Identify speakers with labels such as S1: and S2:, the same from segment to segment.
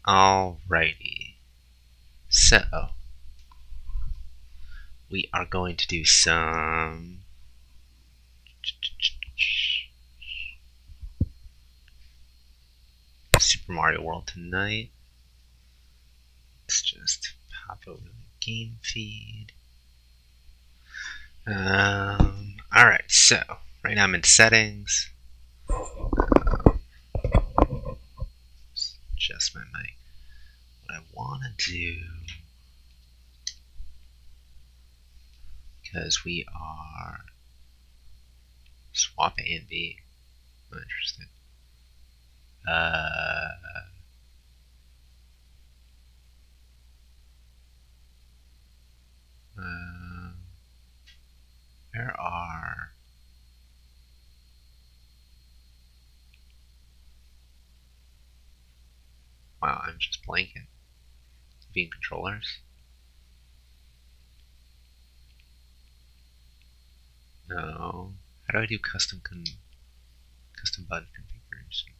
S1: Alrighty. So, we are going to do some Super Mario World tonight. Let's just pop over the game feed. Alright, so right now I'm in settings. Adjust my mic. What I want to do, because we are swap A and B. Oh, interesting. There are wow, I'm just blanking. Being controllers? No. How do I do custom button configuration?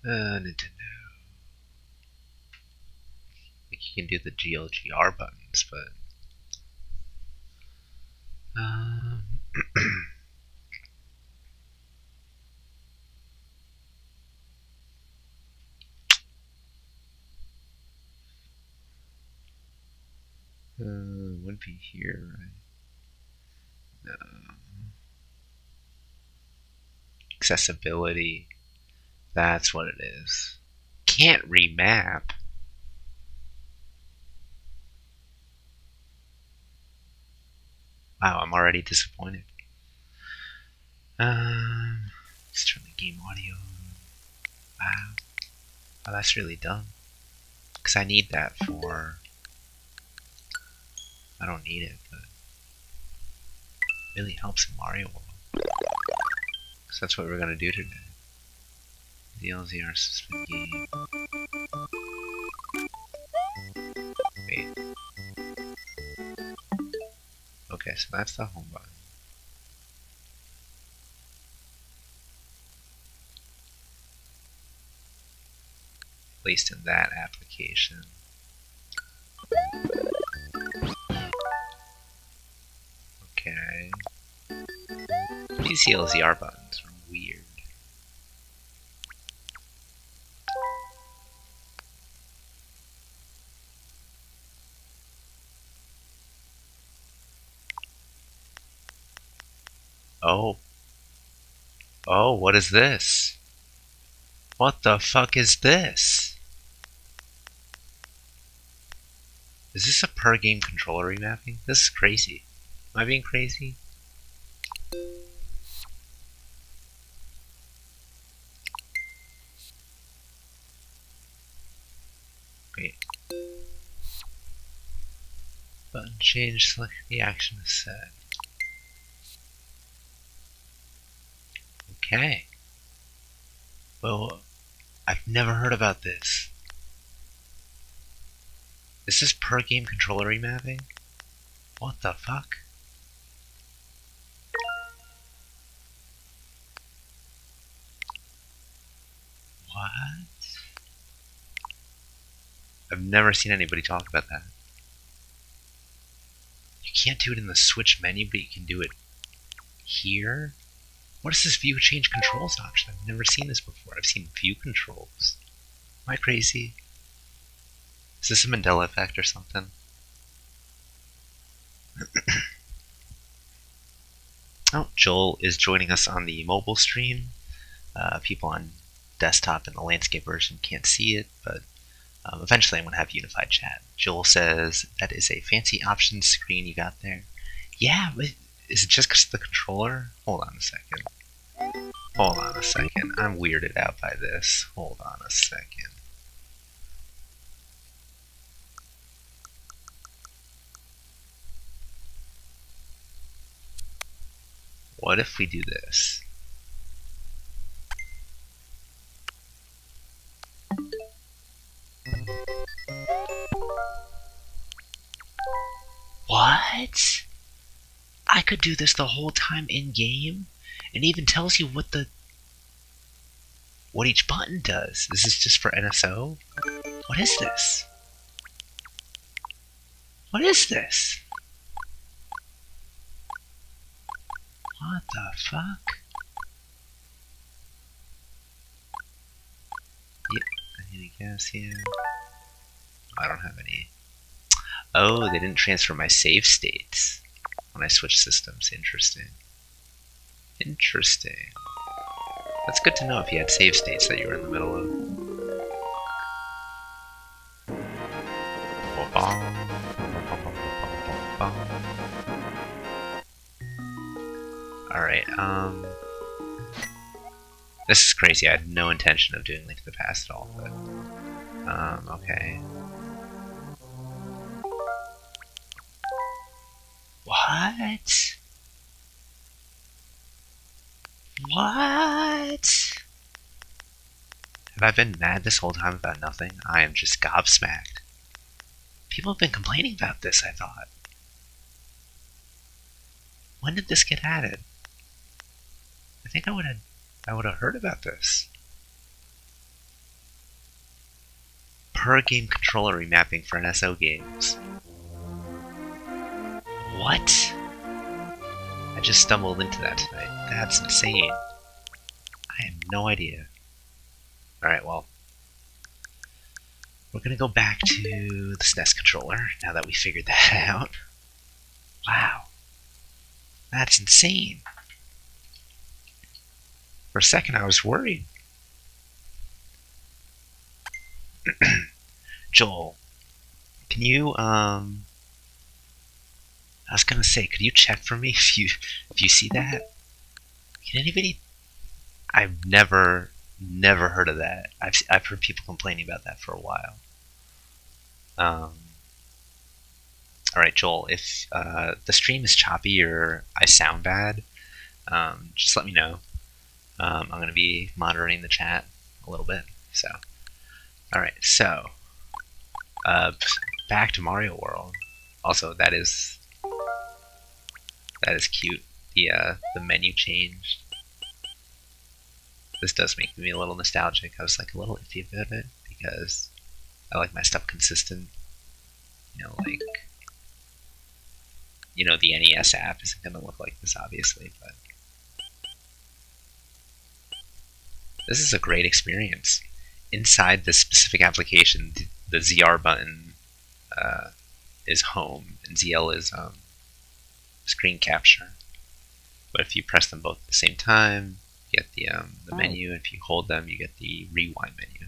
S1: Nintendo. Like you can do the GLGR buttons, but wouldn't be here, right? No. Accessibility. That's what it is. Can't remap. Wow, I'm already disappointed. Let's turn the game audio on. Wow. Oh, that's really dumb. Because I need that for... I don't need it, but it really helps in Mario World. Because that's what we're going to do today. DLZR suspend game. Wait. Okay, so that's the home button. Placed in that application. Okay. These LZR buttons are weird. Oh. Oh, what is this? What the fuck is this? Is this a per game controller remapping? This is crazy. Am I being crazy? Wait. Button change, select the action is set. Okay. Well, I've never heard about this. Is this per game controller remapping? What the fuck? What? I've never seen anybody talk about that. You can't do it in the Switch menu, but you can do it here? What is this view change controls option? I've never seen this before. I've seen view controls. Am I crazy? Is this a Mandela effect or something? Oh, Joel is joining us on the mobile stream. People on desktop and the landscape version can't see it, but eventually I'm going to have unified chat. Joel says, that is a fancy options screen you got there. Yeah, but is it just because of the controller? Hold on a second. Hold on a second. I'm weirded out by this. Hold on a second. What if we do this? What? I could do this the whole time in game? And even tells you what what each button does. Is this just for NSO? What is this? What is this? What the fuck? Yep, I need a gas here. I don't have any. Oh, they didn't transfer my save states when I switched systems. Interesting. Interesting. That's good to know if you had save states that you were in the middle of. Alright, this is crazy. I had no intention of doing Link to the Past at all, but okay. What? What? Have I been mad this whole time about nothing? I am just gobsmacked. People have been complaining about this, I thought. When did this get added? I think I would have heard about this. Per game controller remapping for NSO games. What? I just stumbled into that tonight. That's insane. I had no idea. Alright, well. We're gonna go back to the SNES controller now that we figured that out. Wow. That's insane. For a second I was worried. Joel, can you I was gonna say, could you check for me if you see that? Can anybody? I've never heard of that. I've heard people complaining about that for a while. All right, Joel, if the stream is choppy or I sound bad, just let me know. I'm gonna be monitoring the chat a little bit. So, all right, so back to Mario World. Also, that is cute. The menu changed. This does make me a little nostalgic. I was like a little iffy about it because I like my stuff consistent. You know, like, you know, the NES app isn't gonna look like this, obviously, but this is a great experience. Inside this specific application, the ZR button is home and ZL is screen capture. But if you press them both at the same time, you get the menu. If you hold them, you get the rewind menu.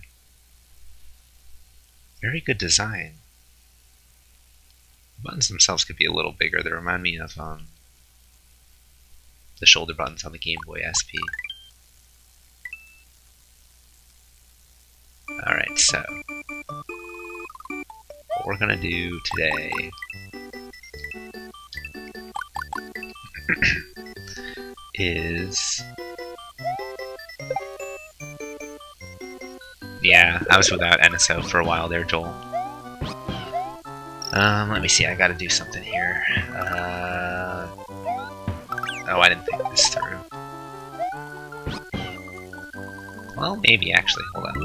S1: Very good design. The buttons themselves could be a little bigger. They remind me of the shoulder buttons on the Game Boy SP. Alright, so what we're gonna do today is, yeah, I was without NSO for a while there, Joel. Let me see, I gotta do something here. Oh, I didn't think this through. Well, maybe actually, hold on.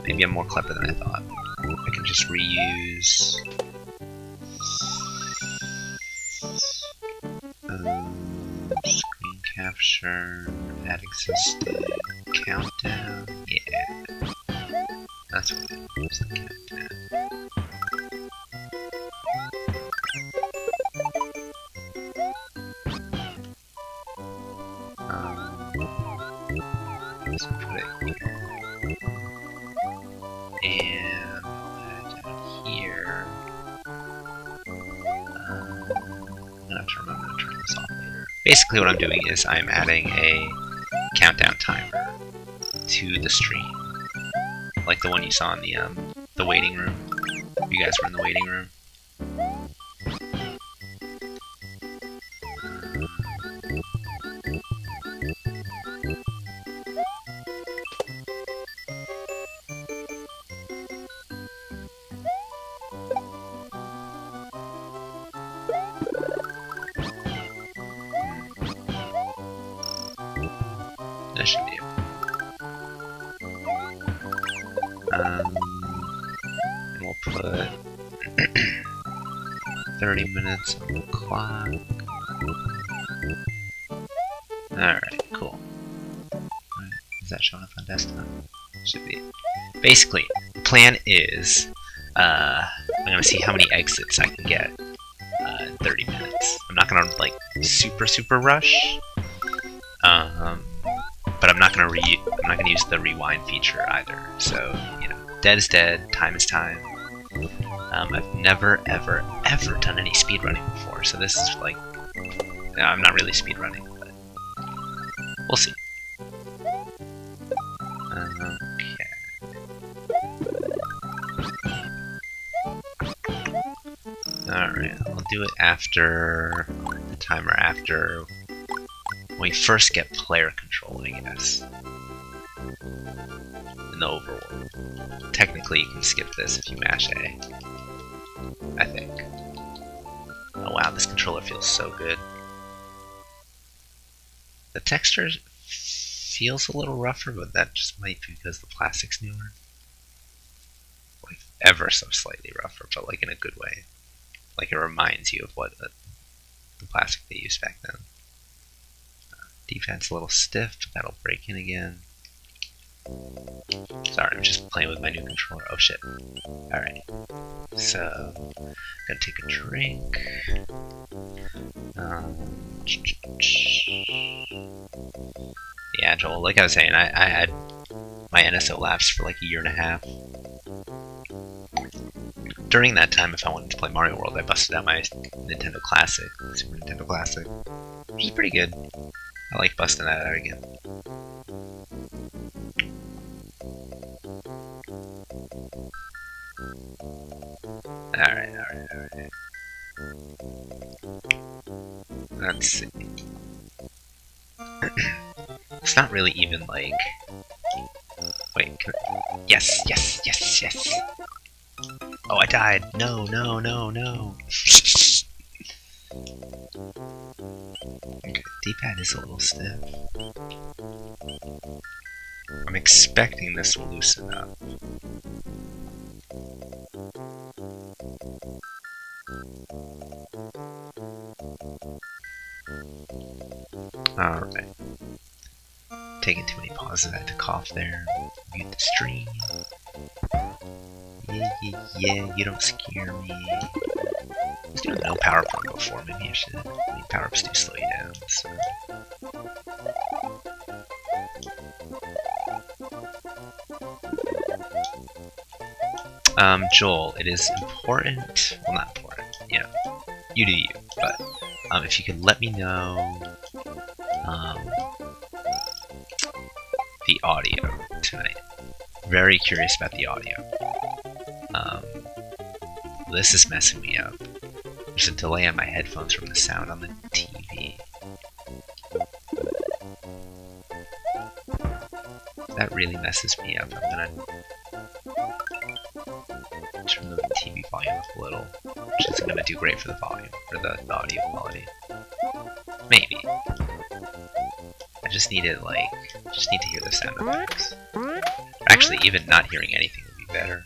S1: Maybe I'm more clever than I thought. I can just reuse screen capture, add existing, countdown, yeah. That's what it was, the countdown. Let's put it here. And down here. I'm gonna have to remember to turn this off later. Basically, what I'm doing is I'm adding a countdown timer to the stream, like the one you saw in the waiting room. You guys were in the waiting room. That should be it. And we'll put 30 minutes on the clock. Alright, cool. Right. Is that showing up on desktop? Should be. Basically, the plan is I'm gonna see how many exits I can get in 30 minutes. I'm not gonna like super rush, but I'm not gonna use the rewind feature either. So dead is dead, time is time. I've never ever done any speedrunning before, so this is like I'm not really speedrunning, but we'll see. Alright, I'll do it after the timer, after when we first get player control, I guess. In the overworld. Technically, you can skip this if you mash A. I think. Oh wow, this controller feels so good. The texture feels a little rougher, but that just might be because the plastic's newer. Like, ever so slightly rougher, but like in a good way. Like it reminds you of what the plastic they used back then. D-pad's a little stiff, but that'll break in again. Sorry, I'm just playing with my new controller. Oh shit. Alright. So, gonna take a drink. Yeah, Joel, like I was saying, I had my NSO lapse for like a year and a half. During that time, if I wanted to play Mario World, I busted out my Nintendo Classic, Super Nintendo Classic, which is pretty good. I like busting that out again. Alright. Let's see. It's not really even like... Wait, yes! Oh, I died! No! Okay, D-pad is a little stiff. I'm expecting this will loosen up. Alright. Taking too many pauses, I had to cough there. Mute the stream. Yeah, you don't scare me. I was doing no power up before, maybe I should. I mean, power ups do slow you down, so. Joel, it is important, well not important, you do you, but if you could let me know the audio tonight. Very curious about the audio. This is messing me up. There's a delay on my headphones from the sound on the TV. That really messes me up. I'm gonna turn the TV volume up a little, which isn't gonna do great for the volume, or the audio quality. Maybe. I just need it, just need to hear the sound effects. Actually, even not hearing anything would be better.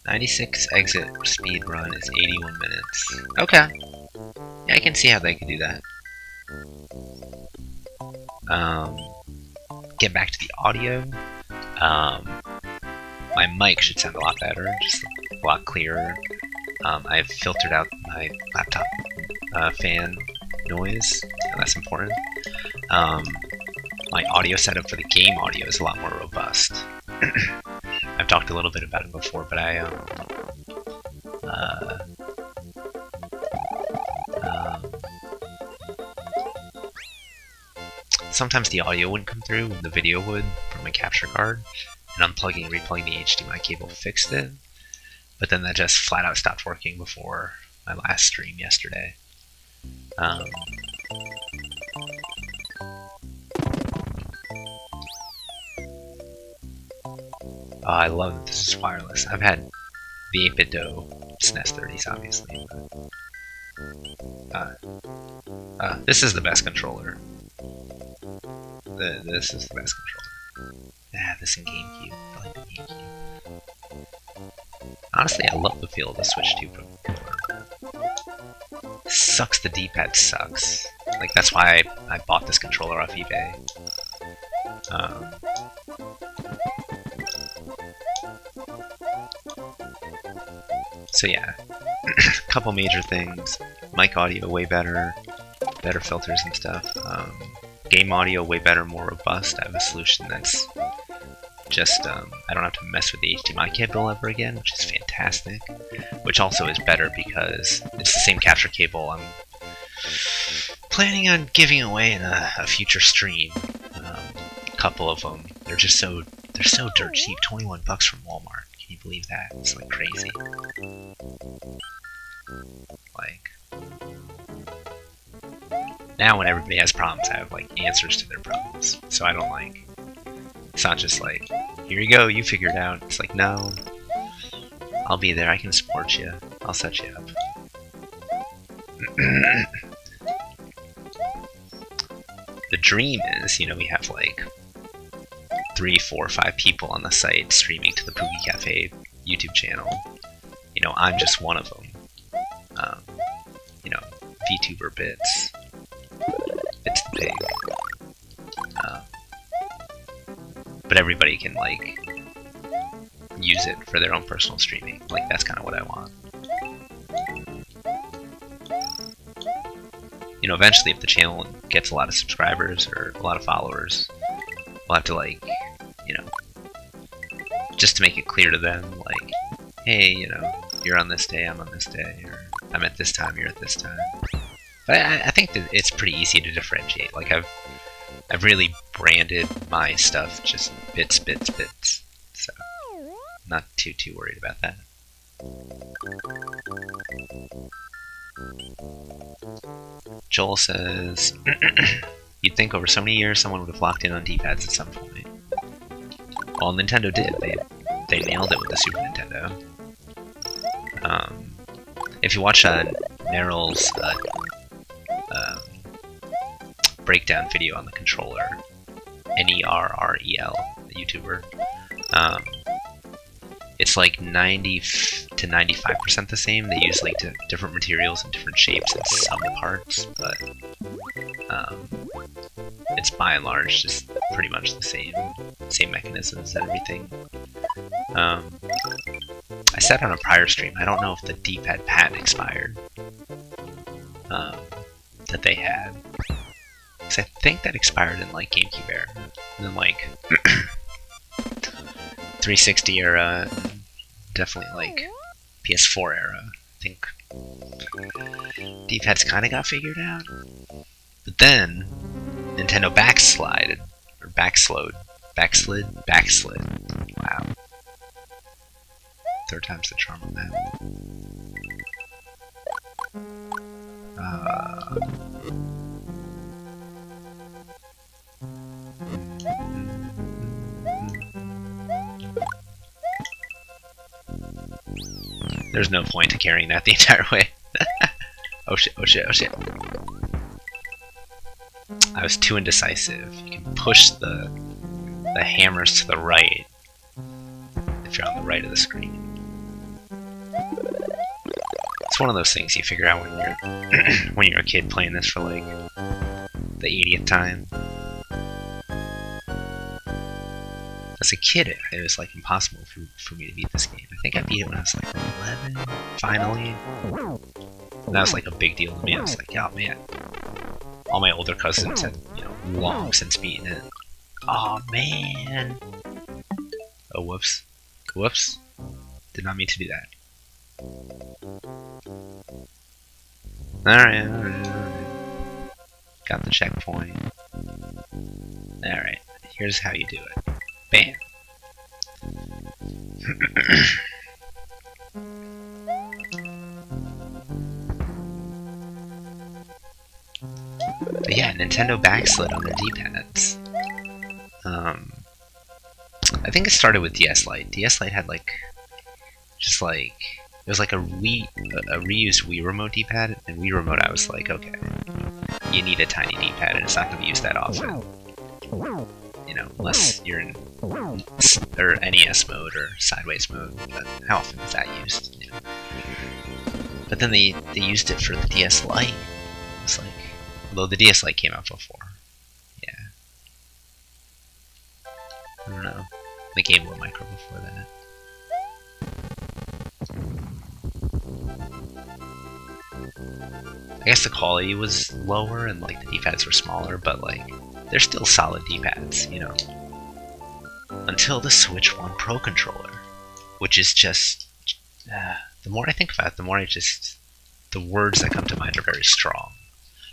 S1: 96 exit speed run is 81 minutes. Okay. Yeah, I can see how they could do that. Get back to the audio. My mic should sound a lot better, just a lot clearer. I've filtered out my laptop fan noise, and that's important. My audio setup for the game audio is a lot more robust. I've talked a little bit about it before, but sometimes the audio wouldn't come through and the video would from my capture card, and unplugging and replugging the HDMI cable fixed it, but then that just flat out stopped working before my last stream yesterday. Oh, I love that this is wireless. I've had the 8-bit SNES 30s, obviously, but This is the best controller. This is the best controller. This in GameCube. I like the GameCube. Honestly, I love the feel of the Switch 2 controller. Sucks, the D-pad sucks. Like, that's why I bought this controller off eBay. So yeah, a couple major things. Mic audio way better, better filters and stuff. Game audio way better, more robust. I have a solution that's just, I don't have to mess with the HDMI cable ever again, which is fantastic. Which also is better because it's the same capture cable I'm planning on giving away in a future stream. A couple of them. They're so dirt cheap. 21 bucks from Walmart. Can you believe that? It's like crazy. Like, now when everybody has problems, I have like answers to their problems. So I don't like, it's not just like, here you go, you figure it out. It's like, no, I'll be there, I can support you, I'll set you up. The dream is, you know, we have like 3, 4, 5 people on the site streaming to the Poogie Cafe YouTube channel. You know, I'm just one of them. You know, VTuber Bits the Pig. But everybody can, like, use it for their own personal streaming. Like, that's kind of what I want. You know, eventually if the channel gets a lot of subscribers or a lot of followers, we'll have to, like, you know, just to make it clear to them, like, hey, you know, you're on this day, I'm on this day, or I'm at this time, you're at this time. But I think that it's pretty easy to differentiate. Like, I've really branded my stuff just bits. So, not too worried about that. Joel says, you'd think over so many years someone would have locked in on D-pads at some point. Well, Nintendo did. They nailed it with the Super Nintendo. If you watch Neryl's breakdown video on the controller, Nerrel, the YouTuber, it's like 90 to 95% the same. They use like different materials and different shapes and some parts, but it's by and large just pretty much the same mechanisms and everything. I said on a prior stream, I don't know if the D-pad patent expired that they had. Because I think that expired in like GameCube era, and then like 360 era, definitely like PS4 era. I think D-pads kind of got figured out, but then Nintendo backslid. Wow. Third time's the charm on that. There's no point to carrying that the entire way. Oh shit. I was too indecisive. You can push the hammers to the right if you're on the right of the screen. It's one of those things you figure out when you're a kid playing this for like the 80th time. As a kid, it was like impossible for me to beat this game. I think I beat it when I was like 11, finally. And that was like a big deal to me. I was like, oh man. All my older cousins had, you know, long since beaten it. Oh man. Oh, whoops. Whoops. Did not mean to do that. Alright. Got the checkpoint. Alright. Here's how you do it. Bam. But yeah, Nintendo backslid on their D-pads. I think it started with DS Lite. DS Lite had like, just like It was like a reused Wii Remote D-pad, and Wii Remote I was like, okay, you need a tiny D-pad, and it's not going to be used that often. You know, unless you're in or NES mode or sideways mode. But how often is that used? You know? But then they used it for the DS Lite. It's like, although the DS Lite came out before. Yeah. I don't know. The Game Boy Micro before that. I guess the quality was lower and like the D-pads were smaller, but like they're still solid D-pads, you know. Until the Switch 1 Pro controller, which is just the more I think about it, the more the words that come to mind are very strong.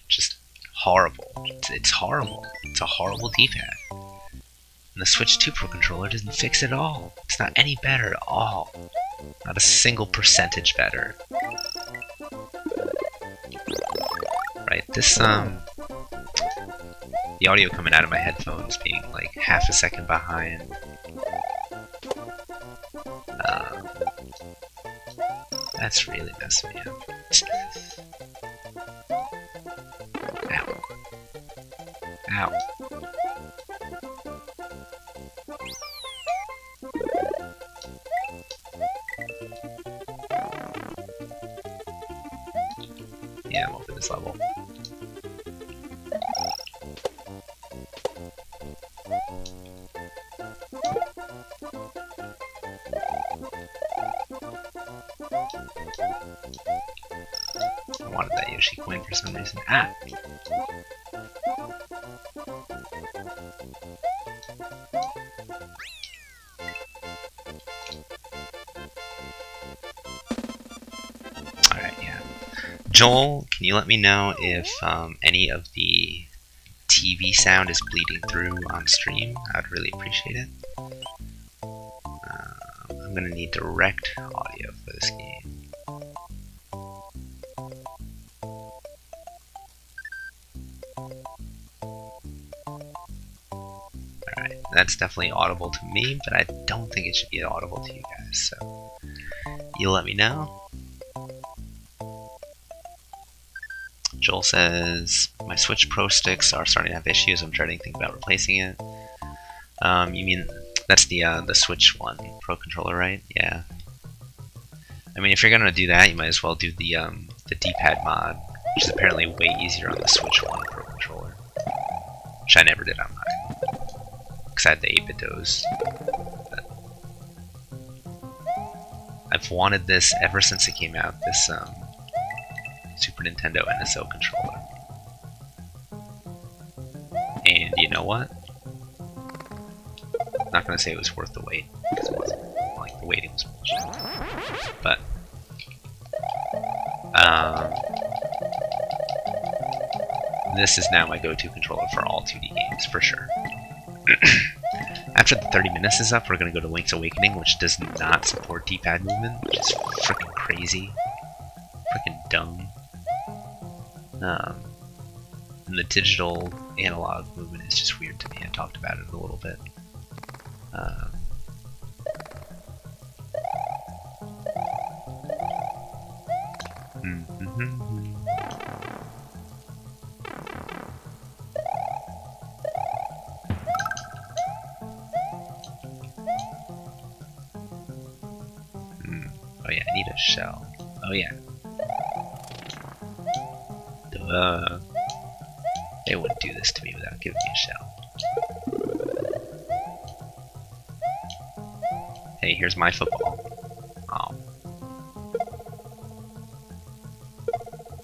S1: Just horrible. It's horrible. It's a horrible D-pad. And the Switch 2 Pro controller doesn't fix it at all. It's not any better at all. Not a single percentage better. Right, this, the audio coming out of my headphones being like half a second behind. That's really messing me up. Ow. Ow. Yeah, I'm over this level. I wanted that Yoshi coin for some reason. Ah! Alright, yeah. Joel, can you let me know if any of the TV sound is bleeding through on stream? I'd really appreciate it. I'm gonna need direct audio for this game. Alright, that's definitely audible to me, but I don't think it should be audible to you guys, so you let me know. Joel says, my Switch Pro sticks are starting to have issues. I'm trying to think about replacing it. You mean that's the Switch 1 Pro controller, right? Yeah. I mean, if you're gonna do that, you might as well do the D-pad mod, which is apparently way easier on the Switch 1 Pro controller, which I never did on mine, because I had the 8-bit DOS. I've wanted this ever since it came out. This Super Nintendo NSO controller. And you know what? I'm not gonna say it was worth the wait, because it wasn't. Like, the waiting was bullshit. But this is now my go-to controller for all 2D games, for sure. After the 30 minutes is up, we're gonna go to Link's Awakening, which does not support D-pad movement, which is freaking crazy. Freaking dumb. And the digital analog movement is just weird to me. I talked about it a little bit. Oh yeah, I need a shell. Oh yeah. They wouldn't do this to me without giving me a shell. Hey, here's my football. Oh.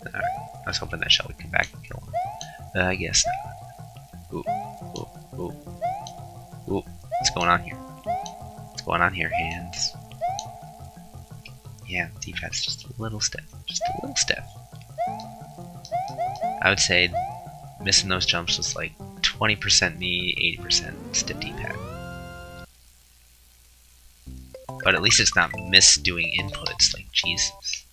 S1: Alright, I was hoping that shell would come back and kill him. I guess not. Ooh, ooh, ooh. Ooh, what's going on here? What's going on here, hands? Yeah, D-pad's just a little stiff. Just a little stiff. I would say missing those jumps was like 20% me, 80% stiff D-pad. But at least it's not misdoing inputs, like Jesus.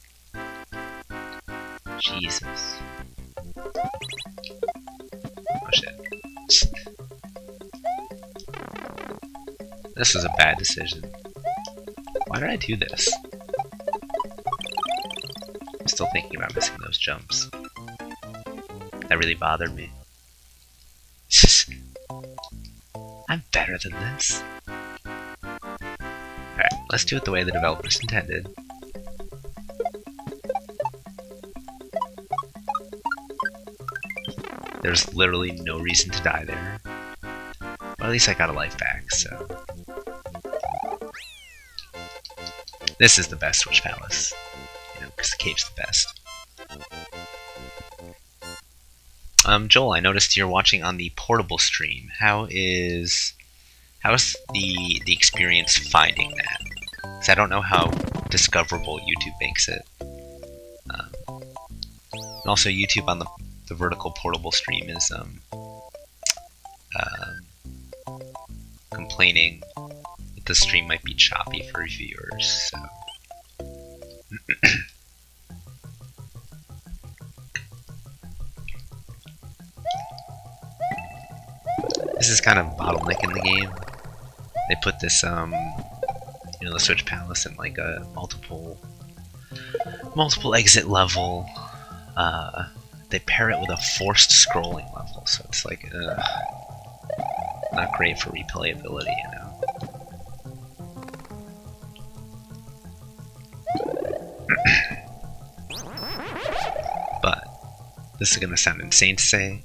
S1: Jesus. Oh shit. This was a bad decision. Why did I do this? I'm still thinking about missing those jumps. That really bothered me. I'm better than this. Alright, let's do it the way the developers intended. There's literally no reason to die there. Well, at least I got a life back, so... This is the best Switch Palace. You know, because the cave's the best. Joel, I noticed you're watching on the portable stream. How's the experience finding that? Because I don't know how discoverable YouTube makes it. And also, YouTube on the vertical portable stream is complaining that the stream might be choppy for viewers. So. This is kind of a bottleneck in the game. They put this, you know, the Switch Palace in like a multiple exit level. They pair it with a forced scrolling level, so it's like, not great for replayability, you know. But this is gonna sound insane to say.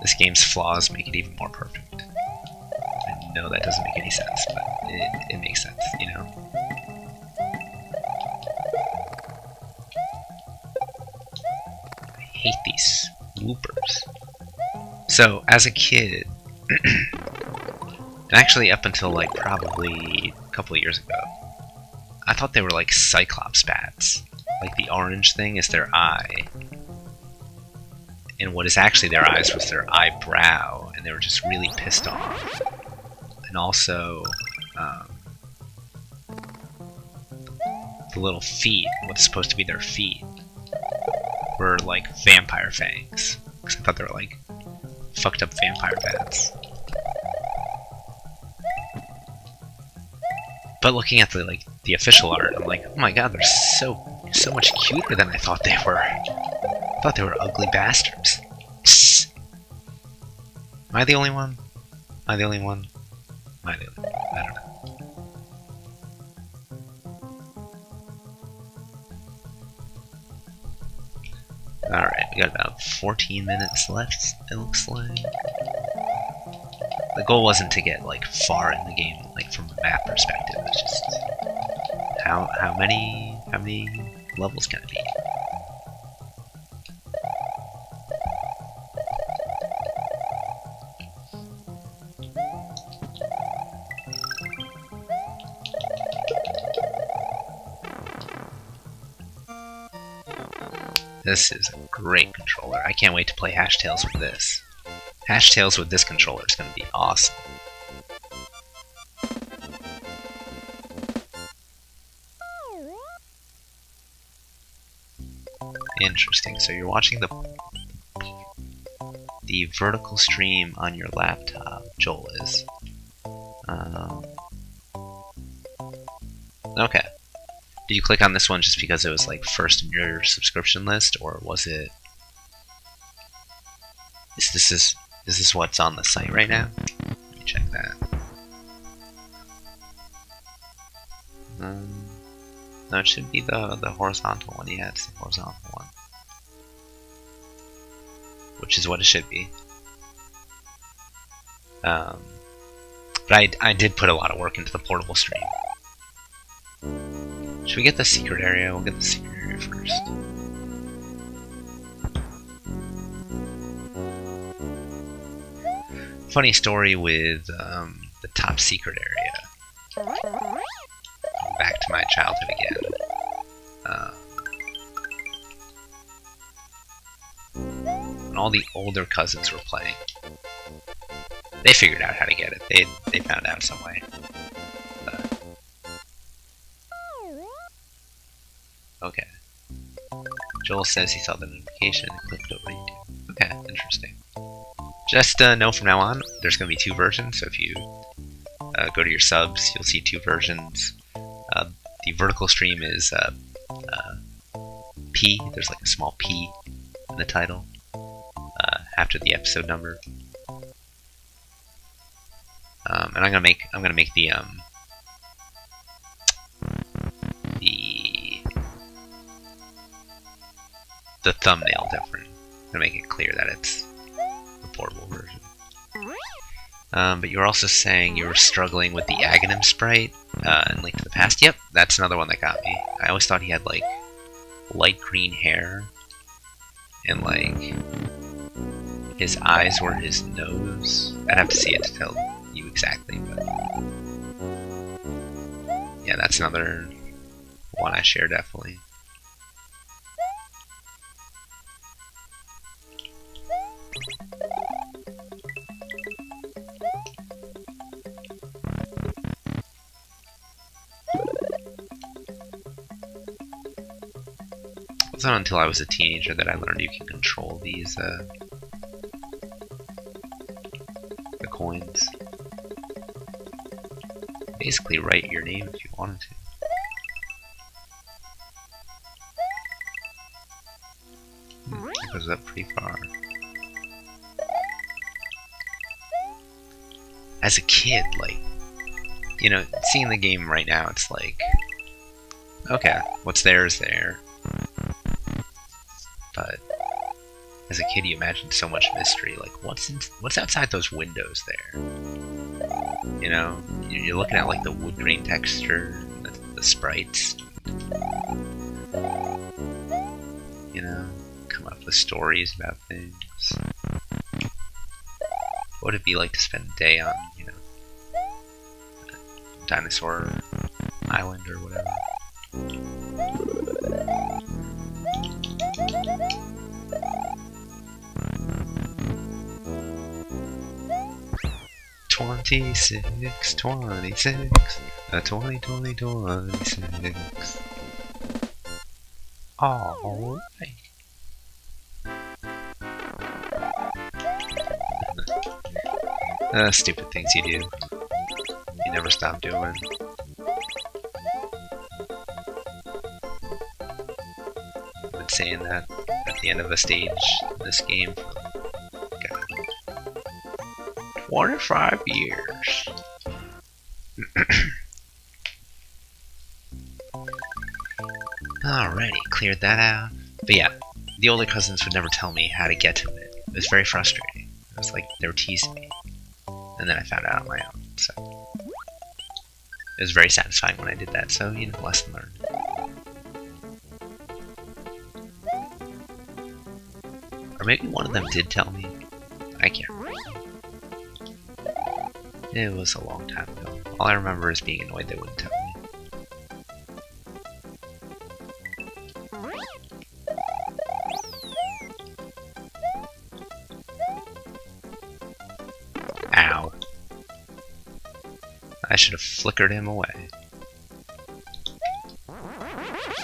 S1: This game's flaws make it even more perfect. I know that doesn't make any sense, but it makes sense, you know? I hate these loopers. So, as a kid, and actually up until like probably a couple of years ago, I thought they were like Cyclops bats. Like the orange thing is their eye. And what is actually their eyes was their eyebrow, and they were just really pissed off. And also, the little feet, what's supposed to be their feet, were like vampire fangs. Because I thought they were like fucked up vampire bats. But looking at the official art, I'm like, oh my god, they're so much cuter than I thought they were. I thought they were ugly bastards. Psst. Am I the only one? Am I the only one? Am I the only one? I don't know. Alright, we got about 14 minutes left, it looks like. The goal wasn't to get like far in the game, like from a map perspective. It's just how many levels can it be? This is a great controller. I can't wait to play Hashtails with this. Hashtails with this controller is going to be awesome. Interesting. So you're watching the vertical stream on your laptop, Joel is. Okay. Did you click on this one just because it was like first in your subscription list, or was it? Is this what's on the site right now? Let me check that. No, it should be the horizontal one. Yeah, it's the horizontal one, which is what it should be. But I did put a lot of work into the portable stream. Should we get the secret area? We'll get the secret area first. Funny story with the top secret area. Back to my childhood again. When all the older cousins were playing, they figured out how to get it. They found out some way. Okay. Joel says he saw the notification and clicked over YouTube. Okay, interesting. Just know from now on, there's going to be two versions, so if you go to your subs, you'll see two versions. The vertical stream is P. There's like a small P in the title after the episode number. And I'm gonna make the thumbnail different. I'm gonna make it clear that it's the portable version. But you were also saying you were struggling with the Aghanim sprite in Link to the Past. Yep, that's another one that got me. I always thought he had like light green hair and like his eyes were his nose. I'd have to see it to tell you exactly, but yeah, that's another one I share definitely. It wasn't until I was a teenager that I learned you can control these the coins. Basically write your name if you wanted to. It goes up pretty far. As a kid, like, you know, seeing the game right now, it's like, okay, what's there is there. But as a kid, you imagined so much mystery. Like, what's outside those windows there? You know, you're looking at like the wood grain texture, the sprites. You know, come up with stories about things. What would it be like to spend a day on, you know, Dinosaur Island or whatever? 26, 26. Alright. Stupid things you do. You never stop doing. I've been saying that at the end of a stage in this game for 25 years. Alrighty, cleared that out. But yeah, the older cousins would never tell me how to get to it. It was very frustrating. It was like they were teasing me. And then I found out on my own, so it was very satisfying when I did that, so, you know, lesson learned. Or maybe one of them did tell me. I can't remember. It was a long time ago. All I remember is being annoyed they wouldn't tell me. Ow. I should have flickered him away.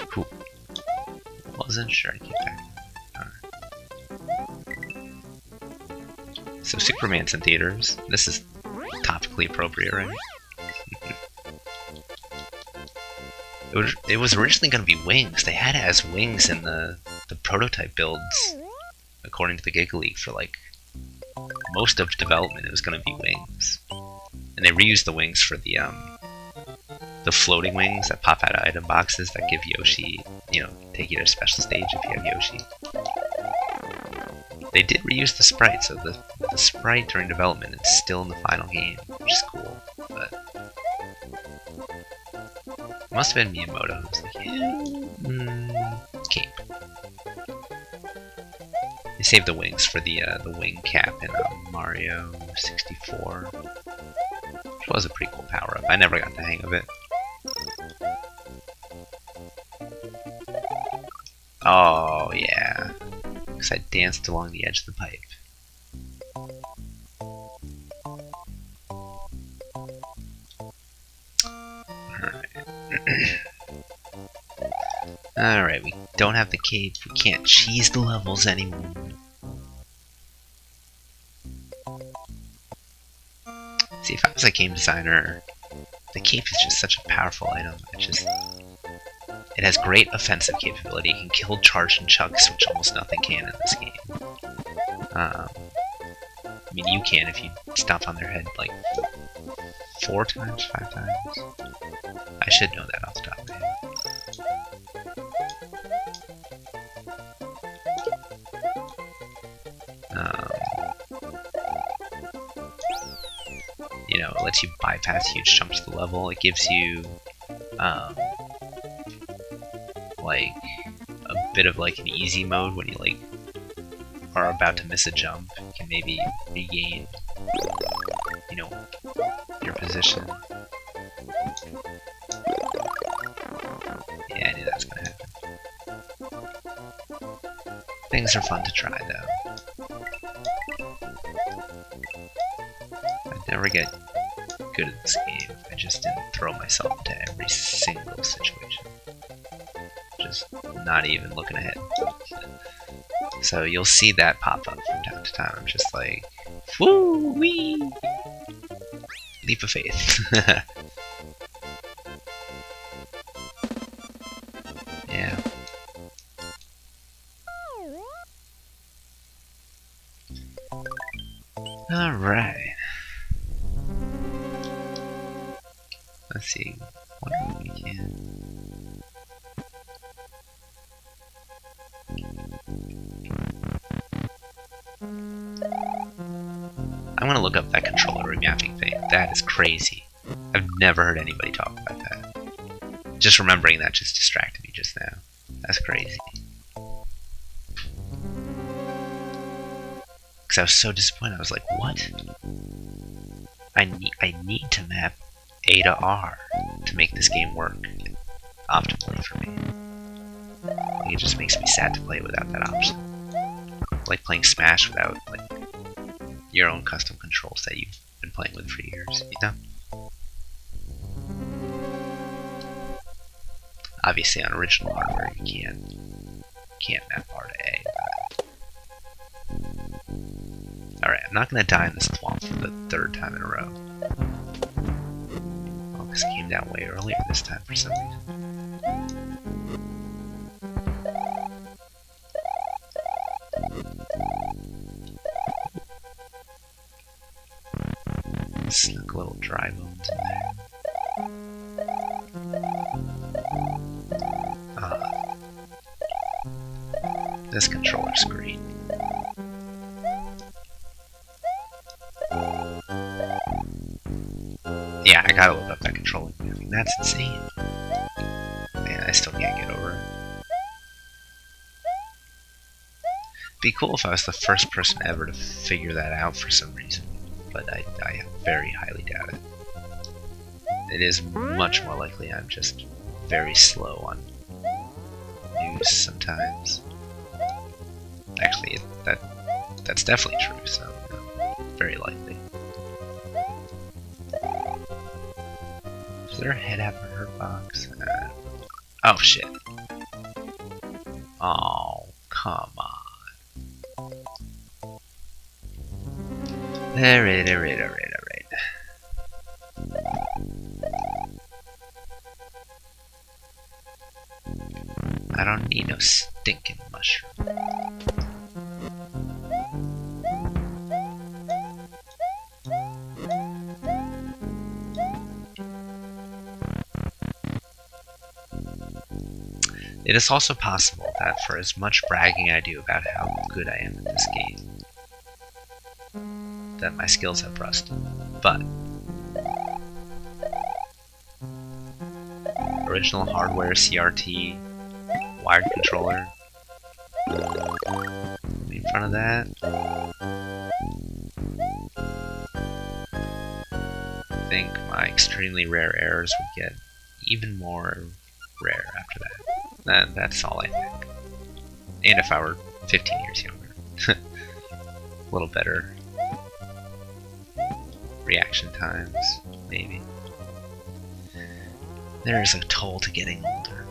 S1: Cool. Wasn't sure I keep that. Alright. So Superman's in theaters. This is topically appropriate, right? It was originally going to be wings. They had it as wings in the prototype builds, according to the Giga Leak, for like most of development. It was going to be wings, and they reused the wings for the floating wings that pop out of item boxes that give Yoshi, you know, take you to a special stage if you have Yoshi. They did reuse the sprite, so the sprite during development is still in the final game, which is cool, but it must have been Miyamoto who was like, cape. They saved the wings for the wing cap in Mario 64, which was a pretty cool power-up. I never got the hang of it. Oh, yeah. Because I danced along the edge of the pipe. Alright. Alright, we don't have the cape. We can't cheese the levels anymore. See, if I was a game designer, the cape is just such a powerful item. It has great offensive capability. It can kill charge and chucks, which almost nothing can in this game. I mean, you can if you stomp on their head like 4 times, 5 times. I should know that off the top of my head. You know, it lets you bypass huge chunks of the level. It gives you, like, a bit of like an easy mode when you like are about to miss a jump. You can maybe regain, you know, your position. Yeah, I knew that was gonna happen. Things are fun to try, though. I'd never get good at this game. I just didn't throw myself into every single situation. Just not even looking ahead. So you'll see that pop up from time to time. I'm just like, woo wee! Leap of faith. Yeah. Alright. Let's see. Wonder if we can. I'm gonna look up that controller remapping thing. That is crazy. I've never heard anybody talk about that. Just remembering that just distracted me just now. That's crazy. Because I was so disappointed. I was like, what? I need to map A to R to make this game work optimally for me. Like, it just makes me sad to play without that option. Like playing Smash without like your own custom controls that you've been playing with for years, you know? Obviously on original hardware you can't map R to A. Alright, I'm not gonna die in this swamp for the 3rd time in a row. Oh, because it came down way earlier this time for some reason. Snuck little dry bones in there. This controller's great. Yeah, I gotta look up that controller. I mean, that's insane. Man, I still can't get over it. Be cool if I was the first person ever to figure that out for some reason, but I very highly doubt it. It is much more likely I'm just very slow on news sometimes. Actually, that's definitely true, so very likely. Is there a head having a hurt box? Oh shit. Oh, come on. Alright. I don't need no stinking mushroom. It is also possible that for as much bragging I do about how good I am at this game, that my skills have rusted. But original hardware, CRT, wired controller, in front of that, I think my extremely rare errors would get even more rare after that. That's all I think. And if I were 15 years younger. A little better reaction times, maybe. There is a toll to getting older.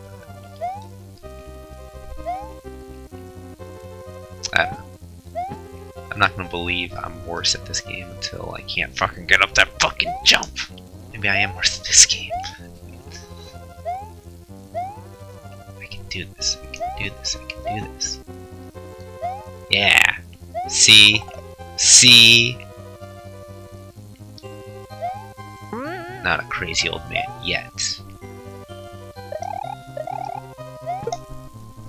S1: I don't know. I'm not gonna believe I'm worse at this game until I can't fucking get up that fucking jump. Maybe I am worse at this game. do this. We can do this. We can do this. Yeah. See? See? Not a crazy old man yet.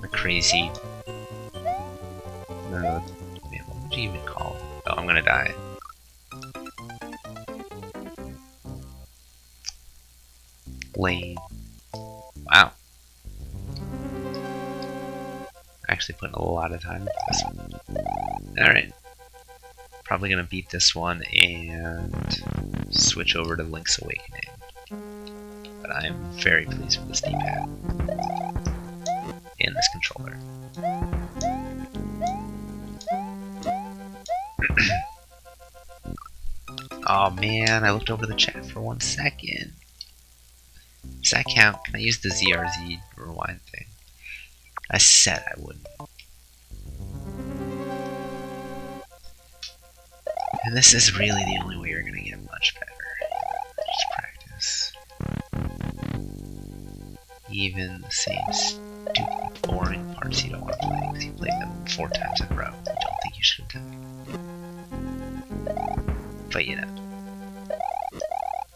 S1: A crazy... man, what would you even call it? Oh, I'm gonna die. Lane. Wow. Actually putting a lot of time into this one. Alright. Probably gonna beat this one and switch over to Link's Awakening. But I'm very pleased with this D-pad and this controller. Oh man, I looked over the chat for 1 second. Does that count? Can I use the ZRZ rewind thing? I said I wouldn't. And this is really the only way you're gonna get much better. Just practice. Even the same stupid, boring parts you don't want to play because you played them 4 times in a row. I don't think you should have done it. But you know.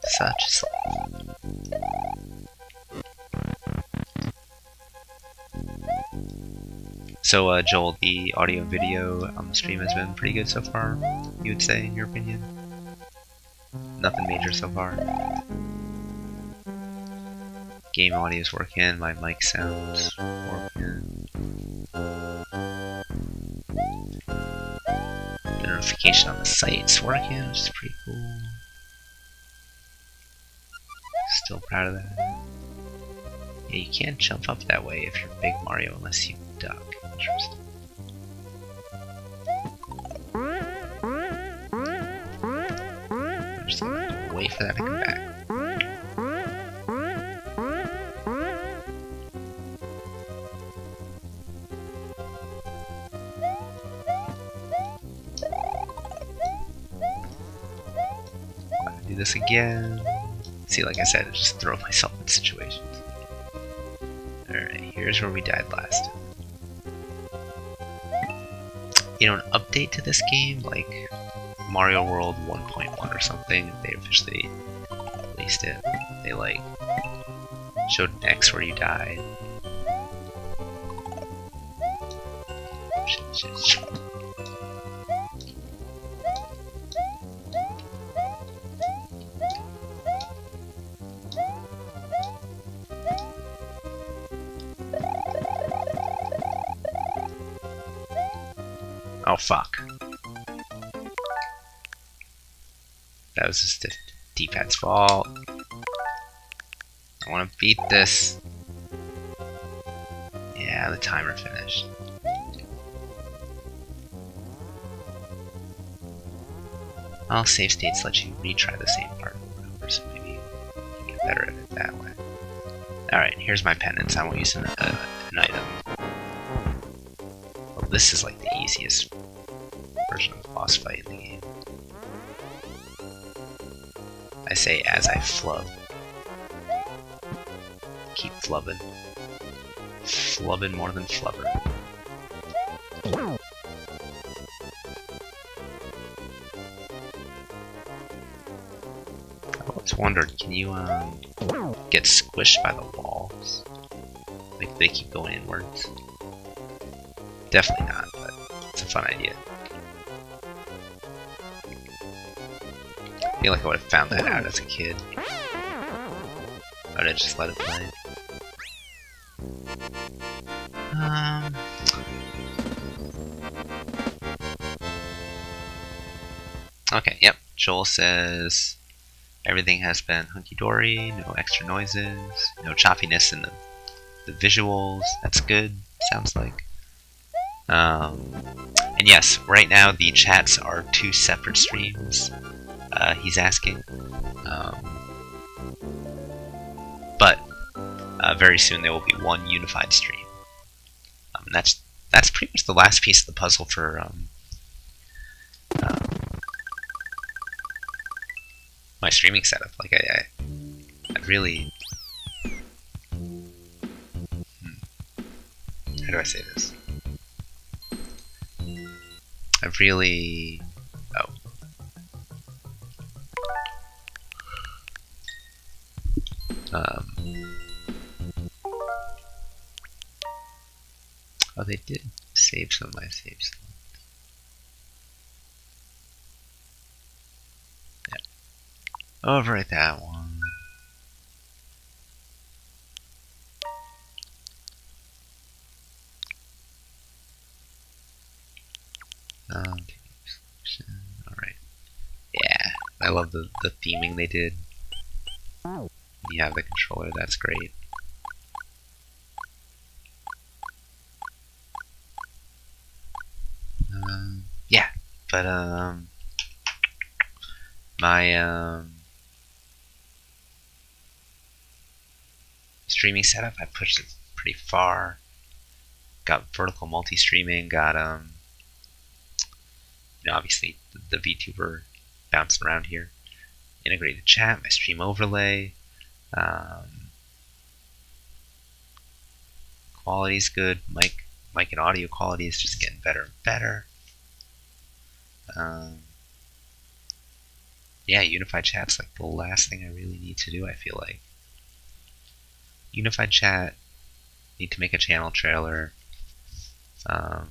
S1: Such is life. So, Joel, the audio video on the stream has been pretty good so far, you would say, in your opinion? Nothing major so far? Game audio is working, my mic sounds working. The notification on the site's working, which is pretty cool. Still proud of that. Yeah, you can't jump up that way if you're Big Mario unless you duck. Interesting. I'm just gonna wait for that to come back. Do this again. See, like I said, I just throw myself in situations. Alright, here's where we died last. You know, an update to this game, like Mario World 1.1 or something, they officially released it. They, like, showed an X where you died. Oh fuck. That was just the D-pad's fault. I want to beat this. Yeah, the timer finished. Well, save states let you retry the same part over, so maybe you can get better at it that way. Alright, here's my penance. I won't use an item. Well, this is like the easiest version of the boss fight in the game. I say as I flub. Keep flubbing. Flubbing more than flubber. I always wondered, can you get squished by the walls? Like they keep going inwards? Definitely not, but it's a fun idea. I feel like I would have found that out as a kid. I would have just let it play. Okay, yep. Joel says everything has been hunky-dory, no extra noises, no choppiness in the visuals. That's good, sounds like. And yes, right now the chats are 2 separate streams. He's asking. But very soon there will be one unified stream. That's pretty much the last piece of the puzzle for my streaming setup. Like I really how do I say this? I've really, oh, oh, they did save some of my saves. Yeah, overwrite that one. Alright. Yeah, I love the theming they did. You have the controller, that's great. Yeah, but my streaming setup, I pushed it pretty far. Got vertical multi-streaming, got obviously the VTuber bouncing around here. Integrated chat, my stream overlay. Quality's good. Mic and audio quality is just getting better and better. Yeah, unified chat's like the last thing I really need to do, I feel like. Unified chat, need to make a channel trailer. And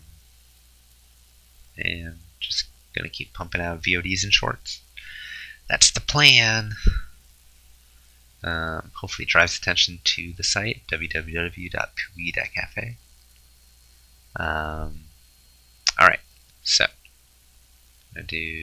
S1: just gonna keep pumping out VODs and shorts. That's the plan. Hopefully it drives attention to the site, www.pui.cafe. Alright, so I'm gonna do